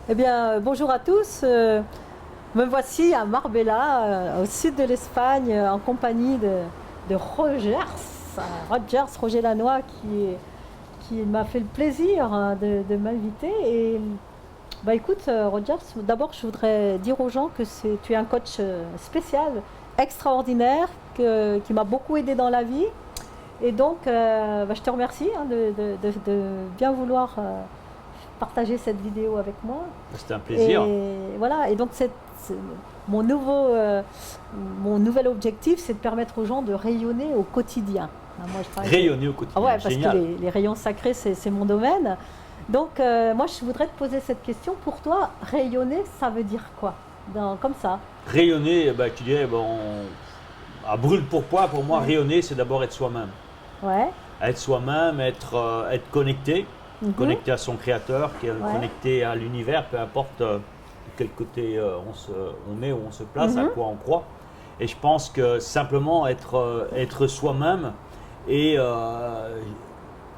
Eh bien, bonjour à tous. Me voici à Marbella, au sud de l'Espagne, en compagnie de Roger Lannoy, qui m'a fait le plaisir de m'inviter. Et bah, écoute, Roger, d'abord, je voudrais dire aux gens que tu es un coach spécial, extraordinaire, qui m'a beaucoup aidé dans la vie. Et donc, bah, je te remercie de bien vouloir partager cette vidéo avec moi. C'était un plaisir. Et voilà, et donc mon nouvel objectif, c'est de permettre aux gens de rayonner au quotidien. Moi, rayonner au quotidien, ouais, parce génial. Que les rayons sacrés, c'est mon domaine. Donc, moi, je voudrais te poser cette question. Pour toi, rayonner, ça veut dire quoi comme ça? Rayonner, bah, tu dirais, bon, à brûle pour point, pour moi, rayonner, c'est d'abord être soi-même. Ouais. Être soi-même, être connecté, connecté à son créateur, connecté à l'univers, peu importe de quel côté on est, où on se place, à quoi on croit. Et je pense que simplement être soi-même et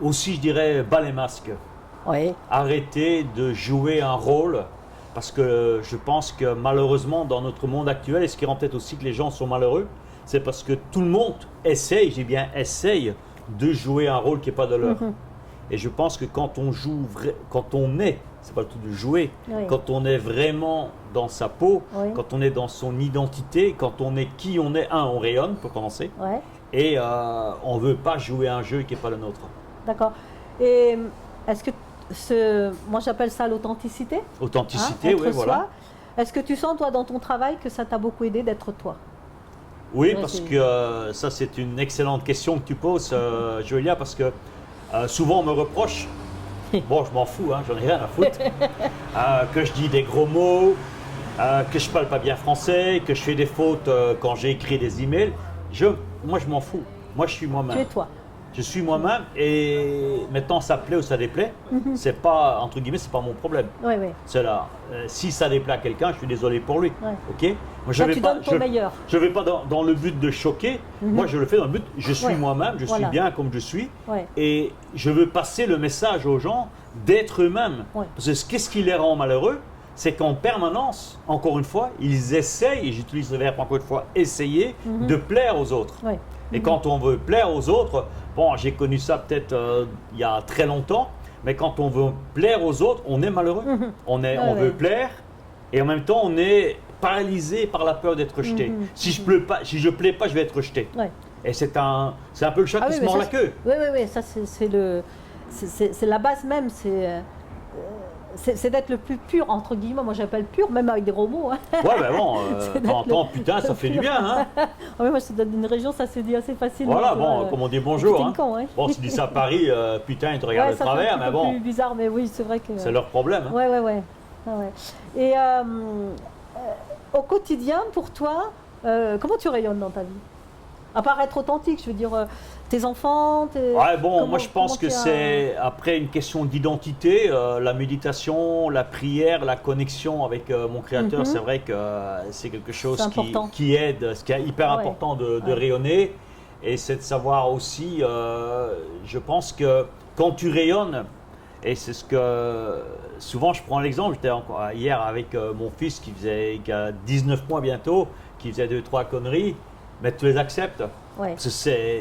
aussi, je dirais, bas les masques. Oui. Arrêter de jouer un rôle, parce que je pense que malheureusement dans notre monde actuel, et ce qui rend peut-être aussi que les gens sont malheureux, c'est parce que tout le monde essaye, j'ai bien essaye, de jouer un rôle qui n'est pas de leur. Et je pense que quand on joue, quand on est, c'est pas le tout de jouer, quand on est vraiment dans sa peau, quand on est dans son identité, quand on est qui on est, on rayonne pour commencer, et on ne veut pas jouer un jeu qui n'est pas le nôtre. D'accord. Et est-ce que moi j'appelle ça l'authenticité. Authenticité, oui, voilà. Est-ce que tu sens, toi, dans ton travail, que ça t'a beaucoup aidé d'être toi? Oui, parce que ça, c'est une excellente question que tu poses, Julia, parce que souvent on me reproche, bon, je m'en fous, j'en ai rien à foutre, que je dis des gros mots, que je parle pas bien français, que je fais des fautes quand j'ai écrit des emails. Moi, je m'en fous. Moi, je suis moi-même. Tu es toi. Je suis moi-même et maintenant ça plaît ou ça déplaît, c'est pas, entre guillemets, c'est pas mon problème. Oui, oui. C'est là. Si ça déplaît à quelqu'un, je suis désolé pour lui. Ok. Moi, je vais pas, meilleur. Je vais pas dans le but de choquer. Moi, je le fais dans le but, je suis moi-même, je suis bien comme je suis, et je veux passer le message aux gens d'être eux-mêmes. Parce que qu'est-ce qui les rend malheureux? C'est qu'en permanence, encore une fois, ils essayent, et j'utilise le verbe encore une fois, essayer de plaire aux autres. Et quand on veut plaire aux autres, bon, j'ai connu ça peut-être il y a très longtemps, mais quand on veut plaire aux autres, on est malheureux. On veut plaire, et en même temps, on est paralysé par la peur d'être rejeté. Si je plais pas, je vais être rejeté. Et c'est un peu le chat qui se mord la queue. Oui, ça c'est la base même. C'est d'être le plus pur, entre guillemets. Moi, j'appelle pur, même avec des gros mots. Ouais, ben bon, t'entends, putain, ça fait du bien. Oui, moi, je suis dans une région, ça se dit assez facilement. Voilà, bon, comme on dit bonjour. Bon, si tu dis ça à Paris, putain, ils te regardent de travers, mais bon. C'est bizarre, mais oui, c'est vrai que. C'est leur problème. Ouais. Et au quotidien, pour toi, comment tu rayonnes dans ta vie? À part être authentique, je veux dire, tes enfants, Ouais, bon, moi je pense que c'est après une question d'identité, la méditation, la prière, la connexion avec mon créateur, c'est vrai que c'est quelque chose qui aide, ce qui est hyper important de rayonner. Et c'est de savoir aussi, je pense que quand tu rayonnes, et c'est ce que souvent je prends l'exemple, j'étais encore hier avec mon fils qui a 19 mois bientôt, qui faisait 2-3 conneries. Mais tu les acceptes, parce que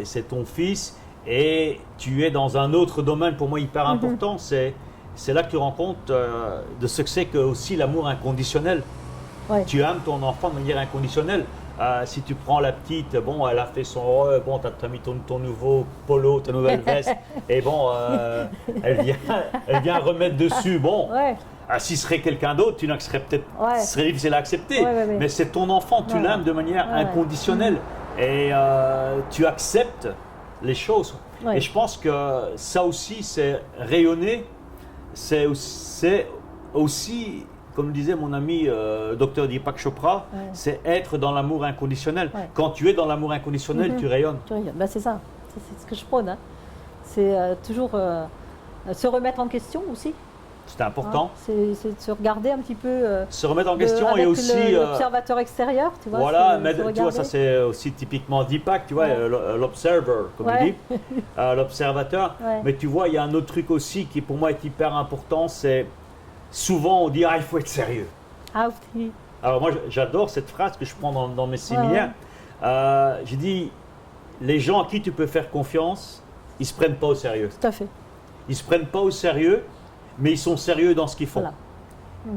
c'est ton fils et tu es dans un autre domaine pour moi hyper important. C'est là que tu rends compte de ce que c'est que aussi l'amour inconditionnel. Tu aimes ton enfant de manière inconditionnelle. Si tu prends la petite, bon, elle a fait son bon, tu as mis ton nouveau polo, ta nouvelle veste, et bon, elle vient remettre dessus. Bon. Si ce serait quelqu'un d'autre, tu n'accepterais peut-être, ce serait difficile à accepter, mais c'est ton enfant, tu l'aimes de manière inconditionnelle et tu acceptes les choses. Et je pense que ça aussi, c'est rayonner, c'est aussi, comme disait mon ami Dr Deepak Chopra, c'est être dans l'amour inconditionnel. Quand tu es dans l'amour inconditionnel, tu rayonnes. Ben, c'est ça, c'est ce que je prône. C'est toujours se remettre en question aussi. C'est important. C'est de se regarder un petit peu. Se remettre en question et aussi. L'observateur extérieur, tu vois. Voilà, mais tu vois, ça c'est aussi typiquement Deepak, tu vois, l'observer, comme il dit, l'observateur. Mais tu vois, il y a un autre truc aussi qui pour moi est hyper important, c'est souvent on dit, ah, il faut être sérieux. Ah oui. Alors moi, j'adore cette phrase que je prends dans mes séminaires. J'ai dit, les gens à qui tu peux faire confiance, ils ne se prennent pas au sérieux. Tout à fait. Ils ne se prennent pas au sérieux, mais ils sont sérieux dans ce qu'ils font. Voilà.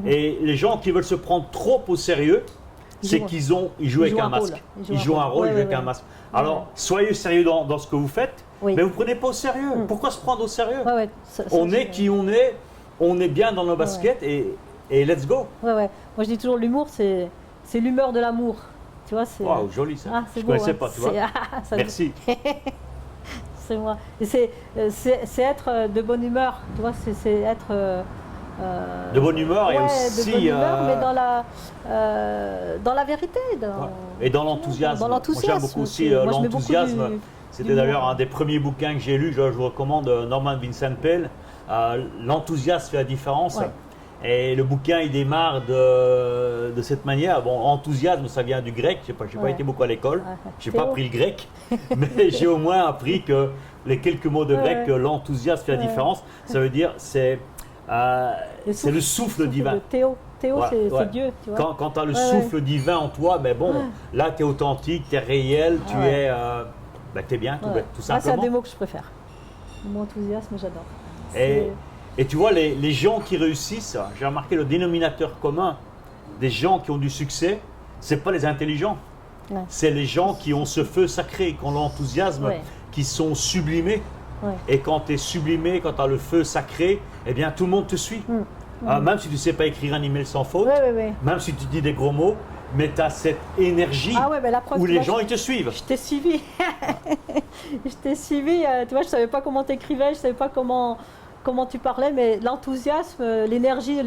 Et les gens qui veulent se prendre trop au sérieux, c'est qu'ils jouent avec un masque. Ils jouent un rôle, ils jouent avec un masque. Alors, soyez sérieux dans ce que vous faites, mais vous ne prenez pas au sérieux. Pourquoi se prendre au sérieux? On est qui on est bien dans nos baskets et let's go. Moi je dis toujours l'humour, c'est l'humeur de l'amour. Tu vois, c'est joli ça. Je ne beau, connaissais pas, tu vois. Merci. C'est moi. C'est être de bonne humeur, tu vois, c'est être... de bonne humeur et aussi... de bonne humeur, mais dans la vérité. Et dans l'enthousiasme. Moi j'aime beaucoup aussi l'enthousiasme. C'était d'ailleurs un des premiers bouquins que j'ai lu, je vous recommande, Norman Vincent Peale. L'enthousiasme fait la différence. Et le bouquin, il démarre de cette manière. Bon, enthousiasme, ça vient du grec. Je n'ai pas été beaucoup à l'école. Je n'ai pas appris le grec. Mais j'ai au moins appris que les quelques mots de grec, que l'enthousiasme fait la différence. Ça veut dire, c'est le souffle divin. Théo, c'est Dieu. Tu vois. Quand tu as le souffle divin en toi, mais bon, là, tu es authentique, tu es réel, tu es bien, tout simplement. C'est un des mots que je préfère. Le mot enthousiasme, j'adore. Et tu vois, les gens qui réussissent, j'ai remarqué le dénominateur commun des gens qui ont du succès, ce n'est pas les intelligents. C'est les gens qui ont ce feu sacré, qui ont l'enthousiasme, qui sont sublimés. Et quand tu es sublimé, quand tu as le feu sacré, eh bien tout le monde te suit. Même si tu ne sais pas écrire un email sans faute, même si tu dis des gros mots, mais tu as cette énergie où les gens ils te suivent. Je t'ai suivi. Je t'ai suivi. Tu vois, je ne savais pas comment tu écrivais, je ne savais pas comment tu parlais, mais l'enthousiasme, l'énergie,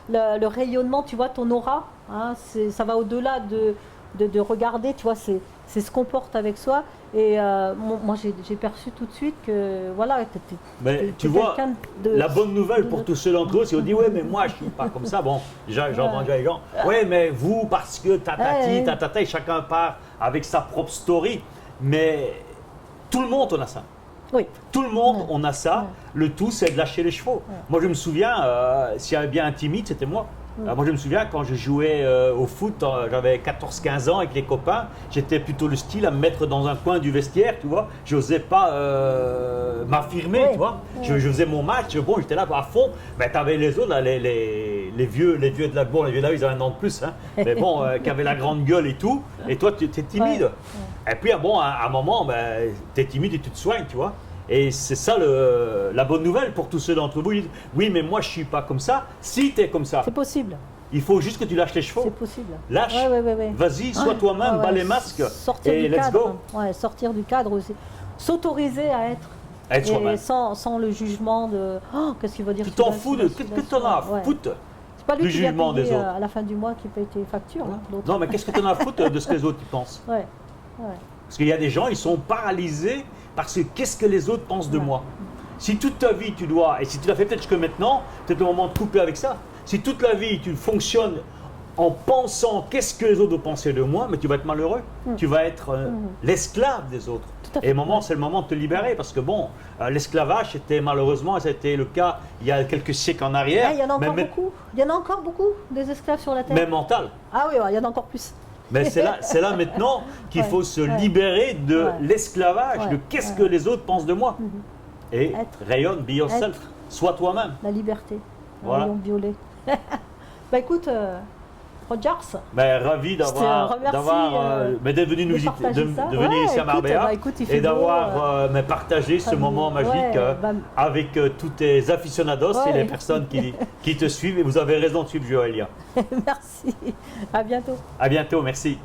le rayonnement, tu vois, ton aura, hein, ça va au-delà de regarder, tu vois, c'est se comporte avec soi. Et moi, j'ai perçu tout de suite que, voilà, tu vois, la bonne nouvelle pour tous ceux d'entre eux, c'est qu'on dit, ouais, mais moi, je ne suis pas comme ça. Bon, j'entends déjà les gens, ouais, mais vous, parce que tatati, chacun part avec sa propre story. Mais tout le monde, on a ça. Oui. Tout le monde, on a ça. Le tout, c'est de lâcher les chevaux. Moi, je me souviens, s'il y avait bien un timide, c'était moi. Moi, je me souviens, quand je jouais au foot, j'avais 14-15 ans avec les copains, j'étais plutôt le style à me mettre dans un coin du vestiaire, tu vois. Je n'osais pas m'affirmer, tu vois. Je faisais mon match, bon, j'étais là à fond. Mais tu avais les autres, là, les vieux de la bourre, les vieux de là, ils avaient un an de plus, hein. Mais bon, qui avaient la grande gueule et tout. Et toi, tu étais timide. Et puis, bon, à un moment, tu es timide et tu te soignes, tu vois. Et c'est ça la bonne nouvelle pour tous ceux d'entre vous. Ils disent, oui, mais moi, je ne suis pas comme ça. Si tu es comme ça. C'est possible. Il faut juste que tu lâches les chevaux. C'est possible. Lâche. Vas-y, sois toi-même, bats les masques et let's go. Sortir du cadre aussi. S'autoriser à être soi-même. Sans le jugement de qu'est-ce qu'il va dire. Tu t'en fous de qu'est-ce que tu en as à foutre. C'est pas lui qui jugement des autres. À la fin du mois qui paye tes factures. Non, mais qu'est-ce que tu en as à foutre de ce que les autres pensent. Parce qu'il y a des gens, ils sont paralysés parce que qu'est-ce que les autres pensent de moi. Si toute ta vie tu dois, et si tu l'as fait peut-être jusque maintenant, peut-être le moment de couper avec ça. Si toute la vie tu fonctionnes en pensant qu'est-ce que les autres vont penser de moi, mais tu vas être malheureux. Tu vas être l'esclave des autres. Et c'est le moment de te libérer parce que bon, l'esclavage c'était malheureusement, c'était le cas il y a quelques siècles en arrière. Il y en a encore beaucoup. Il y en a encore beaucoup des esclaves sur la terre. Même mental. Ah oui, il y en a encore plus. Mais c'est là maintenant qu'il faut se libérer de l'esclavage, de qu'est-ce que les autres pensent de moi. Et rayonne, be yourself, sois toi-même. La liberté, voilà. Rayon violet. Écoute, Rogers. Ravi d'être venu nous visiter, de venir ici à Marbella et d'avoir partagé ce moment magique avec tous tes aficionados et les personnes qui te suivent. Et vous avez raison de suivre Joëlia. Merci. À bientôt. À bientôt, merci.